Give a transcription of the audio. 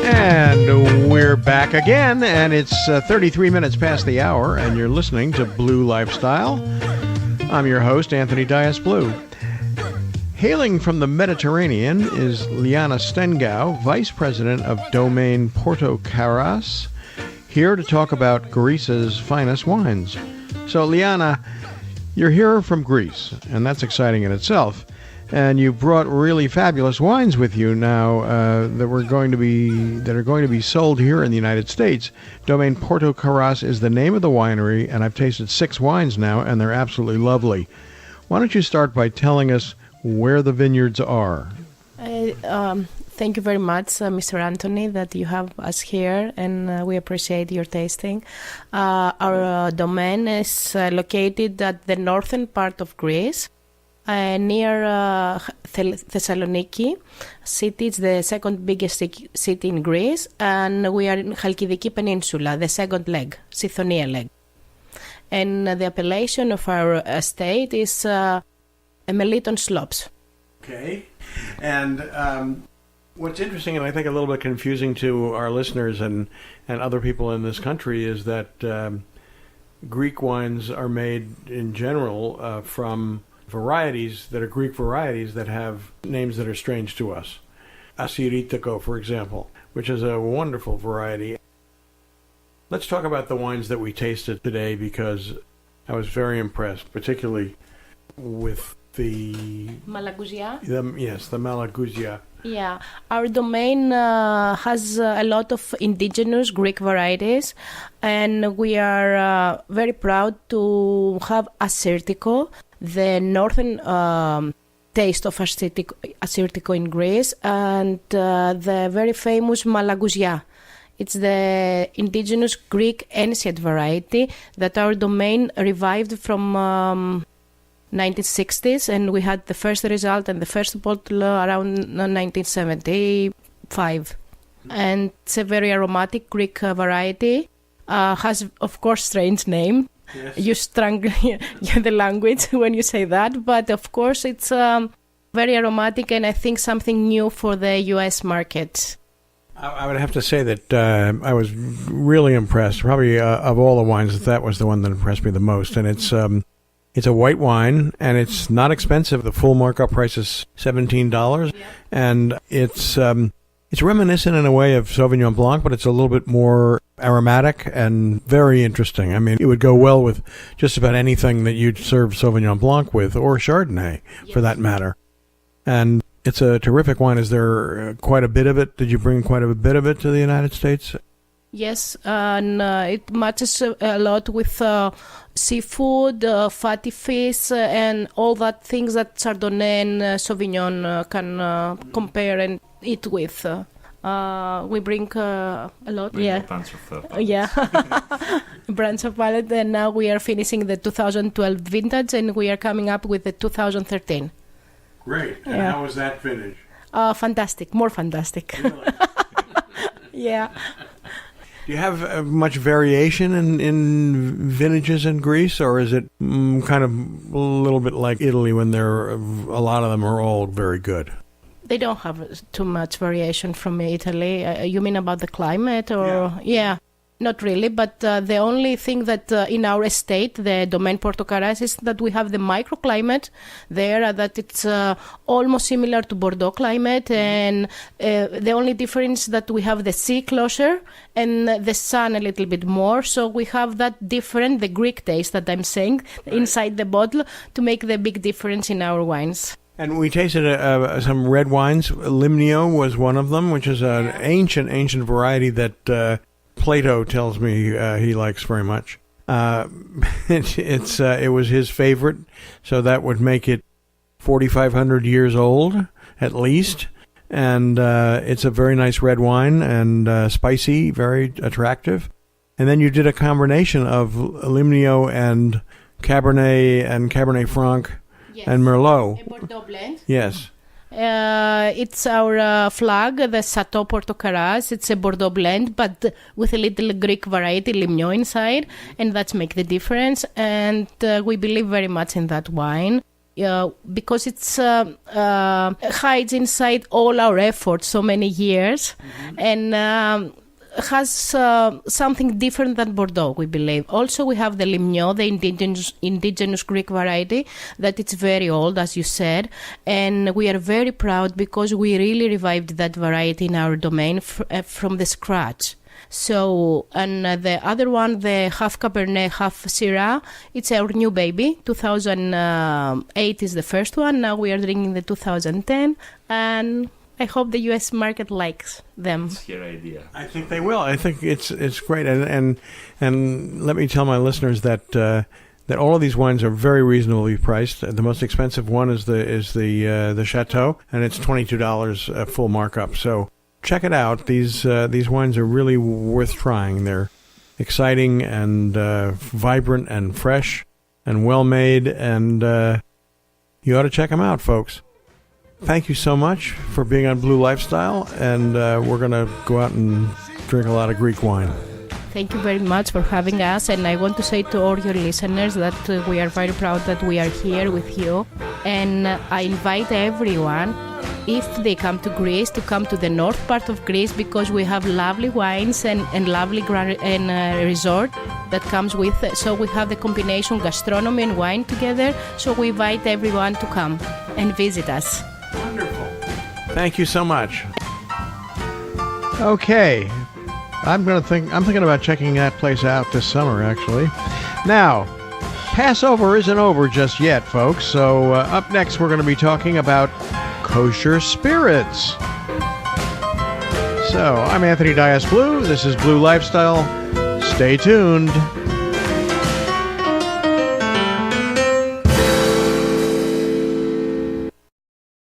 And we're back again, and it's 33 minutes past the hour, and you're listening to Blue Lifestyle. I'm your host, Anthony Dias-Blue. Hailing from the Mediterranean is Yliana Stengou, Vice President of Domaine Porto Carras, here to talk about Greece's finest wines. So, Yliana, you're here from Greece, and that's exciting in itself. And you brought really fabulous wines with you now that are going to be sold here in the United States. Domaine Porto Carras is the name of the winery, and I've tasted 6 wines now, and they're absolutely lovely. Why don't you start by telling us where the vineyards are? Thank you very much, Mr. Anthony, that you have us here, and we appreciate your tasting. Our domain is located at the northern part of Greece. Near Thessaloniki city. It's the second biggest city in Greece, and we are in Chalkidiki Peninsula, the second leg, Sithonia leg. And the appellation of our estate is Meliton Slopes. Okay. And what's interesting, and I think a little bit confusing to our listeners and other people in this country, is that Greek wines are made in general from varieties that are Greek varieties that have names that are strange to us. Asiritiko, for example, which is a wonderful variety. Let's talk about the wines that we tasted today, because I was very impressed, particularly with the Malagousia. Yes, the Malagousia. Yeah, our domain has a lot of indigenous Greek varieties, and we are very proud to have Assyrtiko, the northern taste of Assyrtiko in Greece, and the very famous Malagousia. It's the indigenous Greek ancient variety that our domain revived from 1960s, and we had the first result and the first bottle around 1975. And it's a very aromatic Greek variety. Has, of course, strange name. Yes. You strangle the language when you say that, but of course it's very aromatic, and I think something new for the U.S. market. I would have to say that I was really impressed. Probably of all the wines, that was the one that impressed me the most. And it's a white wine, and it's not expensive. The full markup price is $17, yeah. And it's reminiscent in a way of Sauvignon Blanc, but it's a little bit more aromatic and very interesting. I mean, it would go well with just about anything that you'd serve Sauvignon Blanc with, or Chardonnay, yes, for that matter. And it's a terrific wine. Is there quite a bit of it? Did you bring quite a bit of it to the United States? Yes, and it matches a lot with seafood, fatty fish, and all that things that Chardonnay and Sauvignon can compare and eat with. We bring a lot. Bring yeah. A bunch of palettes. Yeah. A bunch of palette, and now we are finishing the 2012 vintage, and we are coming up with the 2013. Great. And yeah. How was that vintage? Fantastic. More fantastic. Really? Yeah. Do you have much variation in vintages in Greece, or is it kind of a little bit like Italy when a lot of them are all very good? They don't have too much variation from Italy. You mean about the climate? Or yeah. Not really, but the only thing that in our estate, the Domaine Porto Carras, is that we have the microclimate there, that it's almost similar to Bordeaux climate, and the only difference that we have the sea closer and the sun a little bit more, so we have that different, the Greek taste that I'm saying, right, inside the bottle, to make the big difference in our wines. And we tasted some red wines. Limnio was one of them, which is an ancient variety that Plato tells me he likes very much. It was his favorite, so that would make it 4,500 years old at least. And it's a very nice red wine, and spicy, very attractive. And then you did a combination of Limnio and Cabernet Franc, yes, and Merlot. A Bordeaux blend. Yes. It's our flag, the Chateau Porto Carras. It's a Bordeaux blend, but with a little Greek variety, Limnio, inside, and that's make the difference. And we believe very much in that wine. because it's hides inside all our efforts so many years, and has something different than Bordeaux, we believe. Also, we have the Limnio, the indigenous Greek variety, that it's very old, as you said, and we are very proud because we really revived that variety in our domain from the scratch. So, and the other one, the half Cabernet, half Syrah, it's our new baby. 2008 is the first one. Now we are drinking the 2010, and I hope the U.S. market likes them. That's your idea. I think they will. I think it's great, and let me tell my listeners that that all of these wines are very reasonably priced. The most expensive one is the Chateau, and it's $22 full markup. So check it out. These wines are really worth trying. They're exciting and vibrant and fresh and well made, and you ought to check them out, folks. Thank you so much for being on Blue Lifestyle, and we're going to go out and drink a lot of Greek wine. Thank you very much for having us, and I want to say to all your listeners that we are very proud that we are here with you, and I invite everyone, if they come to Greece, to come to the north part of Greece, because we have lovely wines and lovely resort that comes with. So we have the combination gastronomy and wine together, so we invite everyone to come and visit us. Wonderful. Thank you so much. Okay. I'm thinking about checking that place out this summer, actually. Now, Passover isn't over just yet, folks. So up next, we're going to be talking about kosher spirits. So I'm Anthony Dias Blue. This is Blue Lifestyle. Stay tuned.